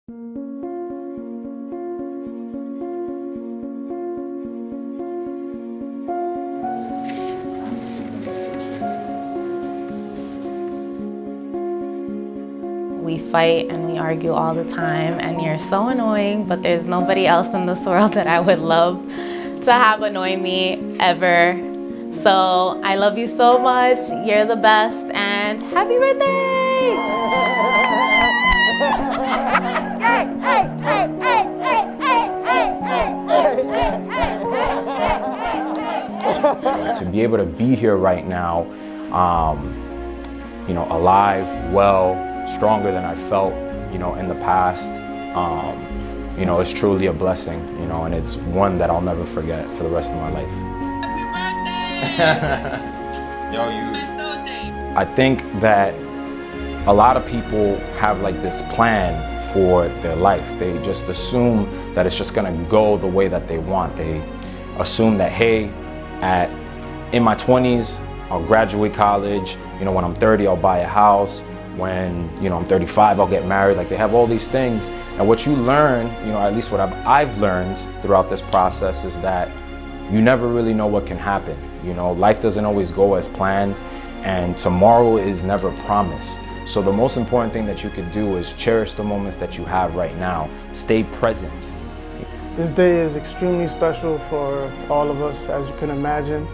We fight and we argue all the time, and you're so annoying, but there's nobody else in this world that I would love to have annoy me ever. So I love you so much, you're the best, and happy birthday! To be able to be here right now, you know, alive, well, stronger than I felt, you know, in the past, you know, it's truly a blessing, you know, and it's one that I'll never forget for the rest of my life. Yo, you. I think that a lot of people have like this plan for their life. They just assume that it's just gonna go the way that they want. They assume that, hey, in my 20s, I'll graduate college. You know, when I'm 30, I'll buy a house. When, you know, I'm 35, I'll get married. Like, they have all these things. And what you learn, you know, at least what I've learned throughout this process is that you never really know what can happen. You know, life doesn't always go as planned, and tomorrow is never promised. So the most important thing that you could do is cherish the moments that you have right now. Stay present. This day is extremely special for all of us, as you can imagine.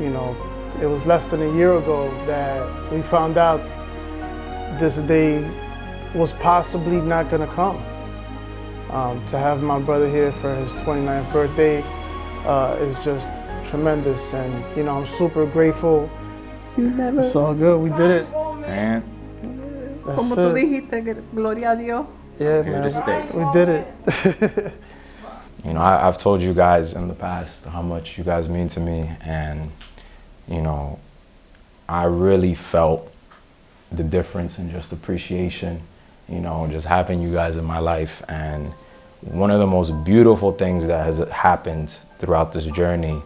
You know, it was less than a year ago that we found out this day was possibly not gonna come. To have my brother here for his 29th birthday is just tremendous, and you know, I'm super grateful. It's all good, we did it. Man. Como tú dijiste, gloria a Dios. Yeah, Here man, to stay. we did it. You know, I've told you guys in the past how much you guys mean to me, and you know, I really felt the difference in just appreciation, you know, just having you guys in my life. And one of the most beautiful things that has happened throughout this journey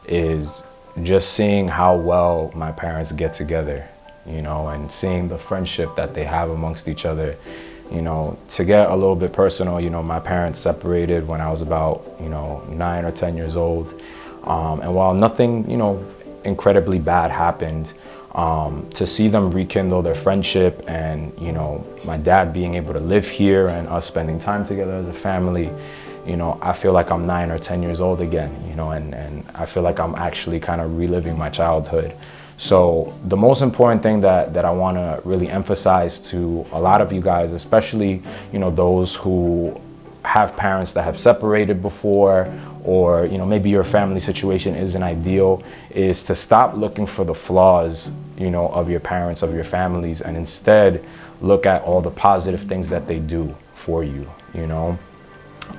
is just seeing how well my parents get together, you know, and seeing the friendship that they have amongst each other. You know, to get a little bit personal, you know, my parents separated when I was about, you know, 9 or 10 years old. And while nothing, you know, incredibly bad happened, to see them rekindle their friendship, and, you know, my dad being able to live here and us spending time together as a family, you know, I feel like I'm 9 or 10 years old again, you know, and I feel like I'm actually kind of reliving my childhood. So the most important thing that I want to really emphasize to a lot of you guys, especially, you know, those who have parents that have separated before, or, you know, maybe your family situation isn't ideal, is to stop looking for the flaws, you know, of your parents, of your families, and instead look at all the positive things that they do for you, you know.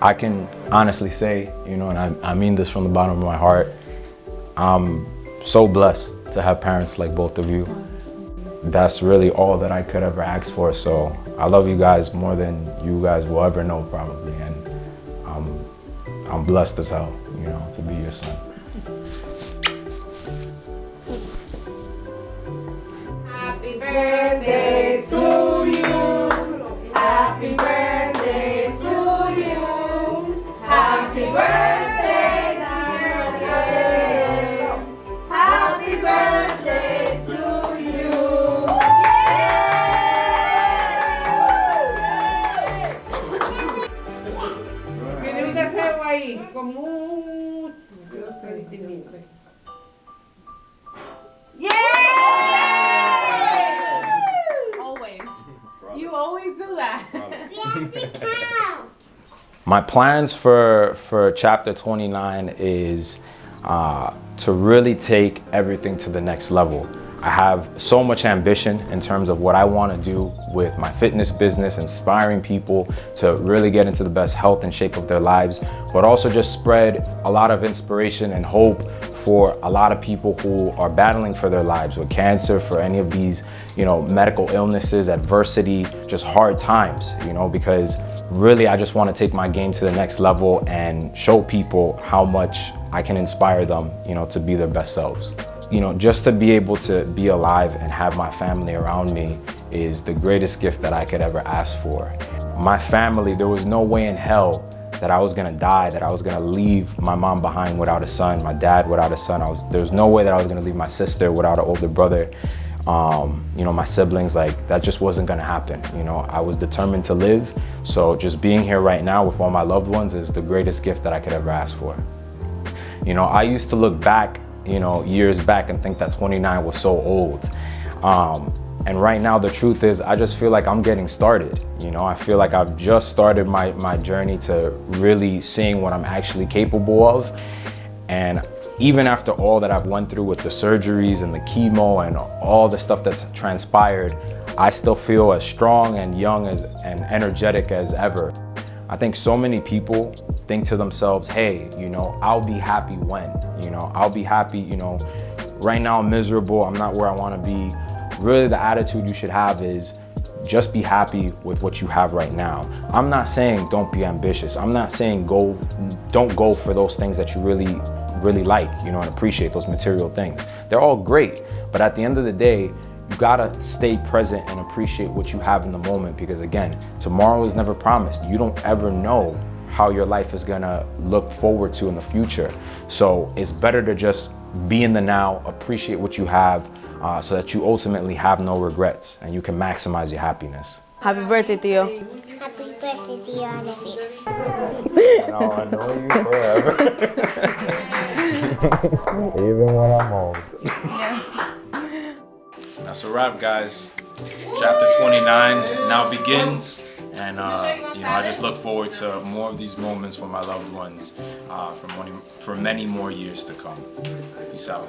I can honestly say, you know, and I mean this from the bottom of my heart, I'm so blessed to have parents like both of you. That's really all that I could ever ask for. So I love you guys more than you guys will ever know, probably, and I'm blessed as hell, you know, to be your son. Happy birthday to you. Happy birthday to you. Happy birthday, dear. Happy birthday to you. Tiene un deseo ahí, con mucho sentimiento. Always. You always do that. My plans for chapter 29 is to really take everything to the next level. I have so much ambition in terms of what I want to do with my fitness business, inspiring people to really get into the best health and shape of their lives, but also just spread a lot of inspiration and hope for a lot of people who are battling for their lives with cancer, for any of these, you know, medical illnesses, adversity, just hard times, you know, because really I just want to take my game to the next level and show people how much I can inspire them, you know, to be their best selves. You know, just to be able to be alive and have my family around me is the greatest gift that I could ever ask for. my family, there was no way in hell that I was gonna die, that I was gonna leave my mom behind without a son, my dad without a son. There's no way that I was gonna leave my sister without an older brother. You know, my siblings, like that just wasn't gonna happen. You know, I was determined to live. So just being here right now with all my loved ones is the greatest gift that I could ever ask for. You know, I used to look back, you know, years back and think that 29 was so old. And right now, the truth is, I just feel like I'm getting started. You know, I feel like I've just started my journey to really seeing what I'm actually capable of. And even after all that I've went through with the surgeries and the chemo and all the stuff that's transpired, I still feel as strong and young and energetic as ever. I think so many people think to themselves, hey, you know, I'll be happy when, you know, I'll be happy, you know, right now I'm miserable, I'm not where I want to be. Really, the attitude you should have is just be happy with what you have right now. I'm not saying don't be ambitious. I'm not saying don't go for those things that you really like, you know, and appreciate those material things. They're all great, but at the end of the day, you gotta stay present and appreciate what you have in the moment, because again, tomorrow is never promised. You don't ever know how your life is gonna look forward to in the future. So it's better to just be in the now, appreciate what you have, so that you ultimately have no regrets and you can maximize your happiness. Happy birthday, Tío. Happy birthday, Tío Anafi. No, I know you forever. Even when I'm old. That's a wrap, guys. Chapter 29 now begins, and you know, I just look forward to more of these moments for my loved ones for many more years to come. Peace out.